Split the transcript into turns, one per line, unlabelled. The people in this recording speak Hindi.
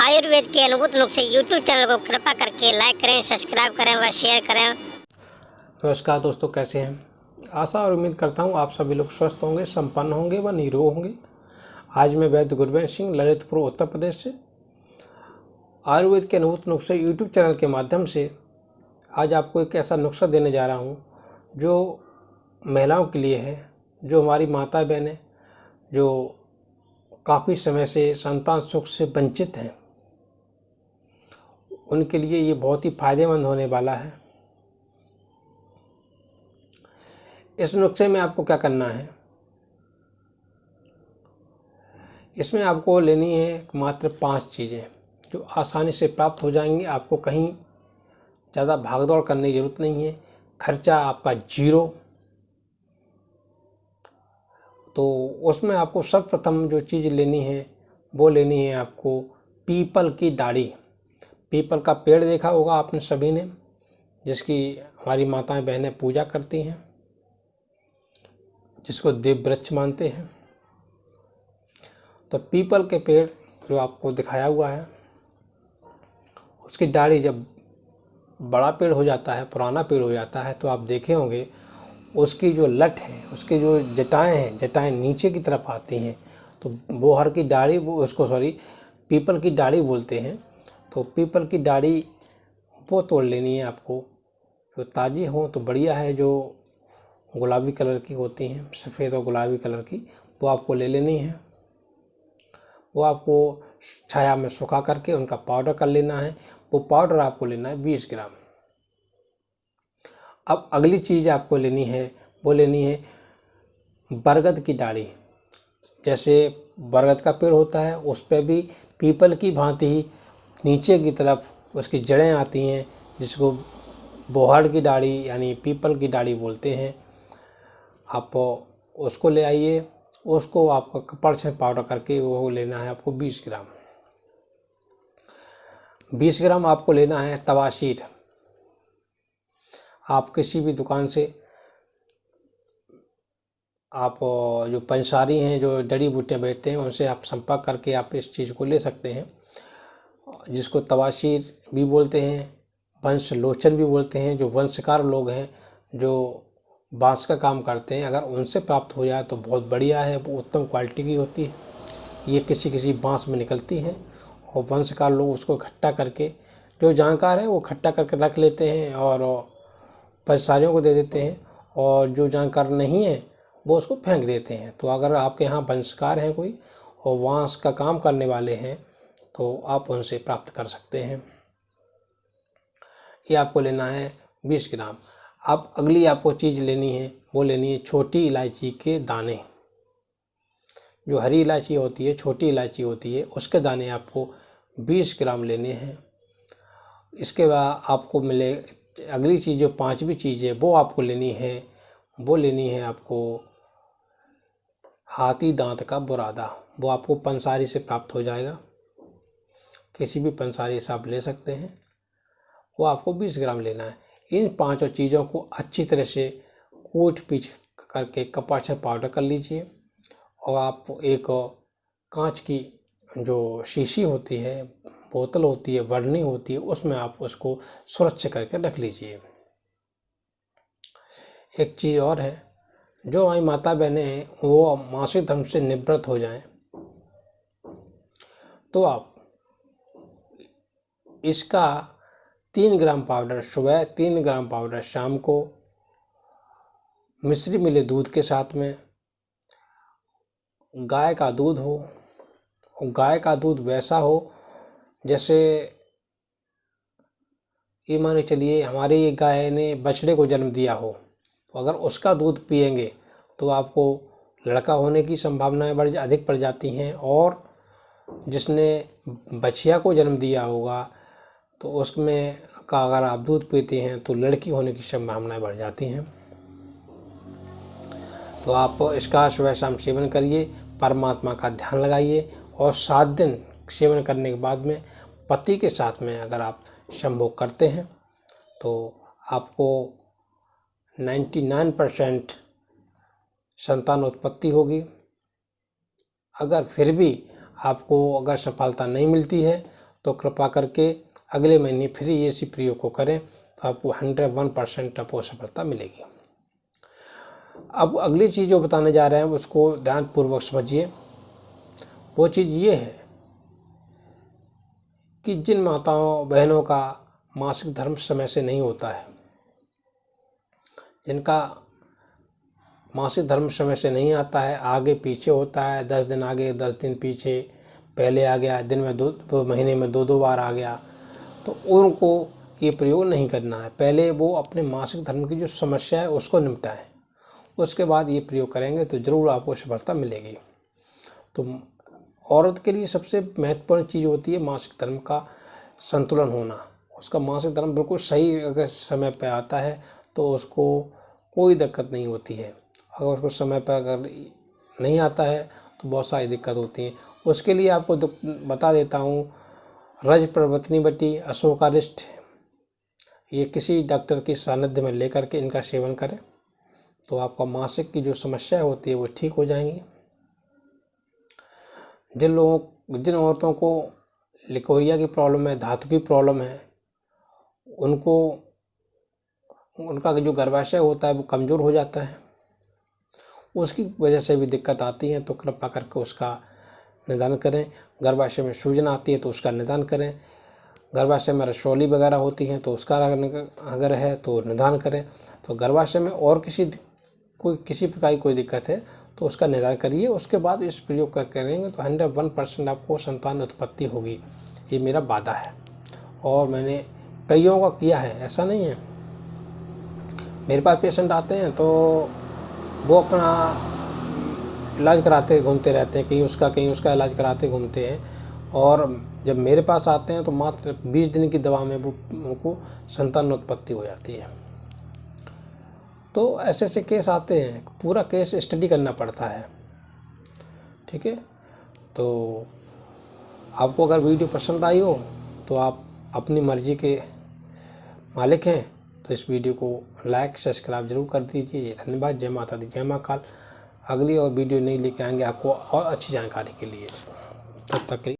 आयुर्वेद के अद्भुत नुस्खे यूट्यूब चैनल को कृपा करके लाइक करें, सब्सक्राइब करें व शेयर करें।
नमस्कार दोस्तों, कैसे हैं? आशा और उम्मीद करता हूं आप सभी लोग स्वस्थ होंगे, संपन्न होंगे व निरोग होंगे। आज मैं वैद्य गुरबेंद्र सिंह ललितपुर उत्तर प्रदेश से आयुर्वेद के अद्भुत नुस्खे यूट्यूब चैनल के माध्यम से आज आपको एक ऐसा नुस्खा देने जा रहा हूं जो महिलाओं के लिए है, जो हमारी माता बहनें जो काफ़ी समय से संतान सुख से वंचित हैं, उनके लिए ये बहुत ही फायदेमंद होने वाला है। इस नुस्खे में आपको क्या करना है, इसमें आपको लेनी है मात्र 5 चीज़ें जो आसानी से प्राप्त हो जाएंगी। आपको कहीं ज़्यादा भागदौड़ करने की ज़रूरत नहीं है, खर्चा आपका 0। तो उसमें आपको सर्वप्रथम जो चीज़ लेनी है वो लेनी है आपको पीपल की डाली। पीपल का पेड़ देखा होगा आपने सभी ने, जिसकी हमारी माताएं बहनें पूजा करती हैं, जिसको देव वृक्ष मानते हैं। तो पीपल के पेड़ जो आपको दिखाया हुआ है, उसकी डाली जब बड़ा पेड़ हो जाता है, पुराना पेड़ हो जाता है, तो आप देखे होंगे उसकी जो लट है, उसकी जो जटाएं हैं, जटाएं नीचे की तरफ आती हैं। तो वो हर की डाली, वो उसको पीपल की डाली बोलते हैं। तो पीपल की डाली वो तोड़ लेनी है आपको। जो ताज़ी हो तो बढ़िया है, जो गुलाबी कलर की होती हैं, सफ़ेद और गुलाबी कलर की, वो आपको ले लेनी है। वो आपको छाया में सुखा करके उनका पाउडर कर लेना है। वो पाउडर आपको लेना है 20 ग्राम। अब अगली चीज़ आपको लेनी है, वो लेनी है बरगद की डाली। जैसे बरगद का पेड़ होता है, उस पर भी पीपल की भांति ही नीचे की तरफ उसकी जड़ें आती हैं, जिसको बोहड़ की डाली यानी पीपल की डाली बोलते हैं। आप उसको ले आइए, उसको आपको कपड़ से पाउडर करके वो लेना है आपको 20 ग्राम। 20 ग्राम आपको लेना है तवाशीर। आप किसी भी दुकान से आप जो पंसारी हैं, जो जड़ी बूटियाँ बेचते हैं, उनसे आप संपर्क करके आप इस चीज़ को ले सकते हैं, जिसको तवाशीर भी बोलते हैं, वंश लोचन भी बोलते हैं। जो वंशकार लोग हैं, जो बांस का काम करते हैं, अगर उनसे प्राप्त हो जाए तो बहुत बढ़िया है, वो उत्तम क्वालिटी की होती है। ये किसी किसी बांस में निकलती है और वंशकार लोग उसको इकट्ठा करके, जो जानकार है वो इकट्ठा करके रख लेते हैं और पंसारियों को दे देते हैं, और जो जानकार नहीं है वो उसको फेंक देते हैं। तो अगर आपके यहाँ वंशकार हैं कोई और बांस का काम करने वाले हैं, तो आप उनसे प्राप्त कर सकते हैं। ये आपको लेना है 20 ग्राम। अब अगली आपको चीज़ लेनी है, वो लेनी है छोटी इलायची के दाने। जो हरी इलायची होती है, छोटी इलायची होती है, उसके दाने आपको 20 ग्राम लेने हैं। इसके बाद आपको मिले अगली चीज़, जो 5वीं चीज़ है, वो आपको लेनी है, वो लेनी है आपको हाथी दांत का बुरादा। वो आपको पंसारी से प्राप्त हो जाएगा, किसी भी पंसारी से आप ले सकते हैं। वो आपको 20 ग्राम लेना है। इन 5 चीज़ों को अच्छी तरह से कूट पीच करके कपड़ से पाउडर कर लीजिए, और आप एक कांच की जो शीशी होती है, बोतल होती है, बरनी होती है, उसमें आप उसको सुरक्षित करके रख लीजिए। एक चीज़ और है, जो हमारी माता बहनें हैं वो मासिक धर्म से निवृत्त हो जाएं, तो आप इसका 3 ग्राम पाउडर सुबह, 3 ग्राम पाउडर शाम को मिश्री मिले दूध के साथ में, गाय का दूध हो, गाय का दूध वैसा हो जैसे ये माने चलिए हमारी गाय ने बछड़े को जन्म दिया हो, तो अगर उसका दूध पिएंगे तो आपको लड़का होने की संभावनाएं अधिक बढ़ जाती हैं, और जिसने बछिया को जन्म दिया होगा तो उसमें का अगर आप दूध पीते हैं तो लड़की होने की संभावनाएं बढ़ जाती हैं। तो आप इसका सुबह शाम सेवन करिए, परमात्मा का ध्यान लगाइए, और 7 दिन सेवन करने के बाद में पति के साथ में अगर आप संभोग करते हैं तो आपको 99% संतान उत्पत्ति होगी। अगर फिर भी आपको अगर सफलता नहीं मिलती है तो कृपा करके अगले महीने फिर ये इसी प्रयोग को करें तो आपको 101% आपको सफलता मिलेगी। अब अगली चीज़ जो बताने जा रहे हैं उसको ध्यानपूर्वक समझिए। वो चीज़ ये है कि जिन माताओं बहनों का मासिक धर्म समय से नहीं होता है, जिनका मासिक धर्म समय से नहीं आता है, आगे पीछे होता है, 10 दिन आगे 10 दिन पीछे, पहले आ गया, दिन में दो महीने में 2 बार आ गया, तो उनको ये प्रयोग नहीं करना है। पहले वो अपने मासिक धर्म की जो समस्या है उसको निपटाएं, उसके बाद ये प्रयोग करेंगे तो ज़रूर आपको सफलता मिलेगी। तो औरत के लिए सबसे महत्वपूर्ण चीज़ होती है मासिक धर्म का संतुलन होना। उसका मासिक धर्म बिल्कुल सही अगर समय पर आता है तो उसको कोई दिक्कत नहीं होती है। अगर उसको समय पर अगर नहीं आता है तो बहुत सारी दिक्कत होती हैं। उसके लिए आपको बता देता हूँ, रज प्रवर्तनी बटी अशोकारिष्ट, ये किसी डॉक्टर की सानिध्य में लेकर के इनका सेवन करें तो आपका मासिक की जो समस्या होती है वो ठीक हो जाएंगी। जिन औरतों को लिकोरिया की प्रॉब्लम है, धातु की प्रॉब्लम है, उनका जो गर्भाशय होता है वो कमज़ोर हो जाता है, उसकी वजह से भी दिक्कत आती है, तो कृपा करके उसका निदान करें। गर्भाशय में सूजन आती है तो उसका निदान करें। गर्भाशय में रसौली वगैरह होती हैं तो उसका अगर है तो निदान करें। तो गर्भाशय में और किसी प्रकार की कोई दिक्कत है तो उसका निदान करिए। उसके बाद इस प्रयोग का करेंगे तो 101% आपको संतान उत्पत्ति होगी, ये मेरा वादा है। और मैंने कईयों का किया है, ऐसा नहीं है। मेरे पास पेशेंट आते हैं तो वो अपना इलाज कराते घूमते रहते हैं, कहीं उसका इलाज कराते घूमते हैं, और जब मेरे पास आते हैं तो मात्र 20 दिन की दवा में वो उनको संतान उत्पत्ति हो जाती है। तो ऐसे ऐसे केस आते हैं, पूरा केस स्टडी करना पड़ता है, ठीक है। तो आपको अगर वीडियो पसंद आई हो तो आप अपनी मर्जी के मालिक हैं, तो इस वीडियो को लाइक सब्सक्राइब जरूर कर दीजिए। धन्यवाद। जय माता दी, जय माँ काल। अगली और वीडियो नहीं लेके आएंगे आपको और अच्छी जानकारी के लिए। तब तक के लिए